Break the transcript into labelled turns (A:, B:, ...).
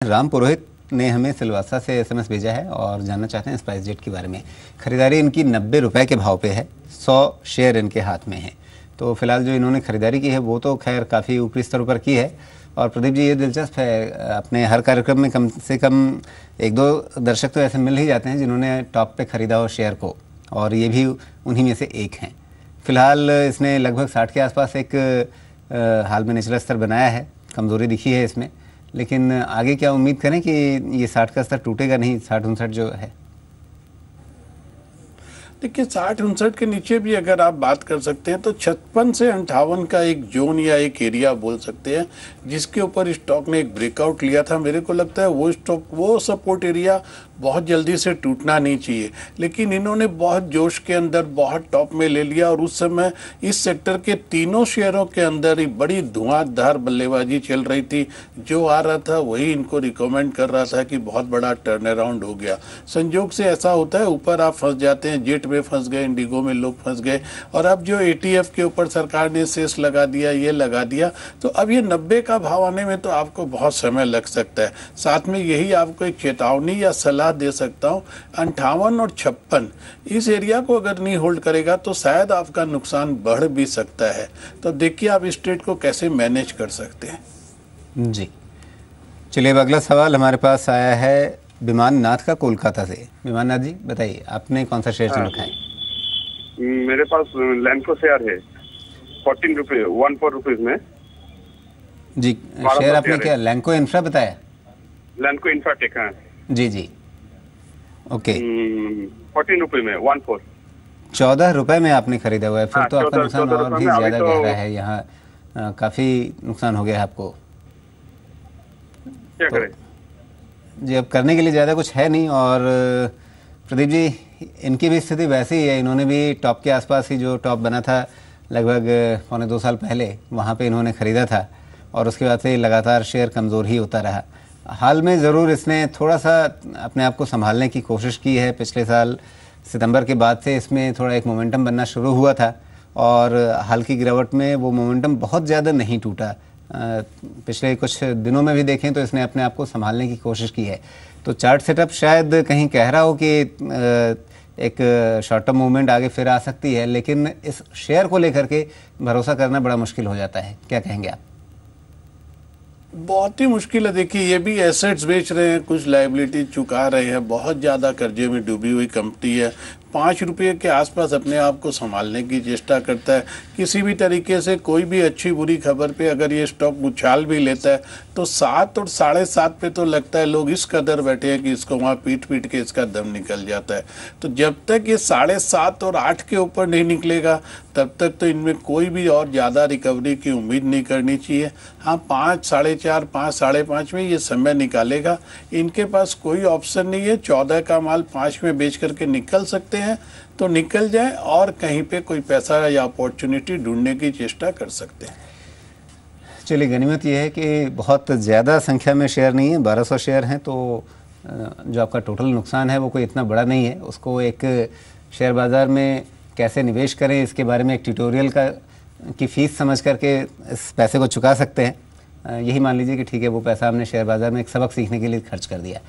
A: राम पुरोहित ने हमें सिलवासा से एसएमएस भेजा है और जानना चाहते हैं स्पाइस जेट के बारे में। खरीदारी इनकी 90 रुपए के भाव पे है, 100 शेयर इनके हाथ में हैं। तो फिलहाल जो इन्होंने खरीदारी की है वो तो खैर काफ़ी ऊपरी स्तर पर की है। और प्रदीप जी, ये दिलचस्प है, अपने हर कार्यक्रम में कम से कम एक दो दर्शक तो ऐसे मिल ही जाते हैं जिन्होंने टॉप पे खरीदा हो शेयर को, और ये भी उन्हीं में से एक हैं। फिलहाल इसने लगभग 60 के आसपास एक हाल में निचला स्तर बनाया है, कमज़ोरी दिखी है इसमें, लेकिन आगे क्या उम्मीद करें कि ये 60 का स्तर टूटेगा नहीं, 60-59 जो है?
B: देखिए 60-59 के नीचे भी अगर आप बात कर सकते हैं तो 56 से 58 का एक जोन या एक एरिया बोल सकते हैं, जिसके ऊपर स्टॉक ने एक ब्रेकआउट लिया था। मेरे को लगता है वो सपोर्ट एरिया बहुत जल्दी से टूटना नहीं चाहिए, लेकिन इन्होंने बहुत जोश के अंदर बहुत टॉप में ले लिया और उस समय इस सेक्टर के तीनों शेयरों के अंदर ही बड़ी धुआंधार बल्लेबाजी चल रही थी। जो आ रहा था वही इनको रिकमेंड कर रहा था कि बहुत बड़ा टर्न अराउंड हो गया। संयोग से ऐसा होता है, ऊपर आप फंस जाते हैं, जेट में फंस गए, इंडिगो में लोग फंस गए, और अब जो एटीएफ के ऊपर सरकार ने सेस लगा दिया, ये लगा दिया, तो अब ये 90 का भाव आने में तो आपको बहुत समय लग सकता है। साथ में यही आपको एक चेतावनी या सलाह दे सकता हूं, 58 और 56 इस एरिया को अगर नहीं होल्ड करेगा तो शायद आपका नुकसान बढ़ भी सकता है। तो देखिए आप इस ट्रेड को कैसे मैनेज कर सकते हैं।
A: जी चलिए, अब अगला सवाल हमारे पास आया है विमान नाथ का, कोलकाता से। विमान नाथ जी बताइए, आपने कौन सा शेयर चुन रखा है?
C: मेरे पास लैंको शेयर है 14 रुपये 14 रुपीज में।
A: जी, शेयर आपने क्या लैंको इंफ्रा बताया?
C: लैंको इंफ्राटेक है
A: जी जी, ओके।
C: 14 रुपये में 14
A: 14 रुपए में आपने खरीदा हुआ है, फिर तो आपका नुकसान और भी ज्यादा
C: तो
A: गहरा है। यहाँ काफी नुकसान हो गया है आपको।
C: क्या करें
A: जी, अब करने के लिए ज़्यादा कुछ है नहीं। और प्रदीप जी, इनकी भी स्थिति वैसी ही है, इन्होंने भी टॉप के आसपास ही, जो टॉप बना था लगभग 1.25 साल पहले, वहाँ पे इन्होंने ख़रीदा था और उसके बाद से लगातार शेयर कमज़ोर ही होता रहा। हाल में ज़रूर इसने थोड़ा सा अपने आप को संभालने की कोशिश की है। पिछले साल सितंबर के बाद से इसमें थोड़ा एक मोमेंटम बनना शुरू हुआ था और हाल की गिरावट में वो मोमेंटम बहुत ज़्यादा नहीं टूटा। पिछले कुछ दिनों में भी देखें तो इसने अपने आप को संभालने की कोशिश की है। तो चार्ट सेटअप शायद कहीं कह रहा हो कि एक शॉर्ट टर्म मूवमेंट आगे फिर आ सकती है, लेकिन इस शेयर को लेकर के भरोसा करना बड़ा मुश्किल हो जाता है। क्या कहेंगे आप?
B: बहुत ही मुश्किल है। देखिए ये भी एसेट्स बेच रहे हैं, कुछ लायबिलिटी चुका रहे हैं, बहुत ज़्यादा कर्जे में डूबी हुई कंपनी है। 5 रुपये के आसपास अपने आप को संभालने की चेष्टा करता है। किसी भी तरीके से कोई भी अच्छी बुरी खबर पे अगर ये स्टॉक उछाल भी लेता है तो 7 और 7.5 पे तो लगता है लोग इस कदर बैठे हैं कि इसको वहाँ पीट के इसका दम निकल जाता है। तो जब तक ये 7.5 और 8 के ऊपर नहीं निकलेगा तब तक तो इनमें कोई भी और ज़्यादा रिकवरी की उम्मीद नहीं करनी चाहिए। हाँ, 5, 4.5, 5, 5.5 में ये समय निकालेगा। इनके पास कोई ऑप्शन नहीं है। 14 का माल 5 में बेच करके निकल सकते हैं तो निकल जाए और कहीं पे कोई पैसा या अपॉर्चुनिटी ढूंढने की चेष्टा कर सकते हैं।
A: चलिए, गनीमत यह है कि बहुत ज़्यादा संख्या में शेयर नहीं है, 1200 शेयर हैं, तो जो आपका टोटल नुकसान है वो कोई इतना बड़ा नहीं है। उसको एक शेयर बाज़ार में कैसे निवेश करें इसके बारे में एक ट्यूटोरियल की फ़ीस समझ करके इस पैसे को चुका सकते हैं। यही मान लीजिए कि ठीक है, वो पैसा हमने शेयर बाज़ार में एक सबक सीखने के लिए खर्च कर दिया।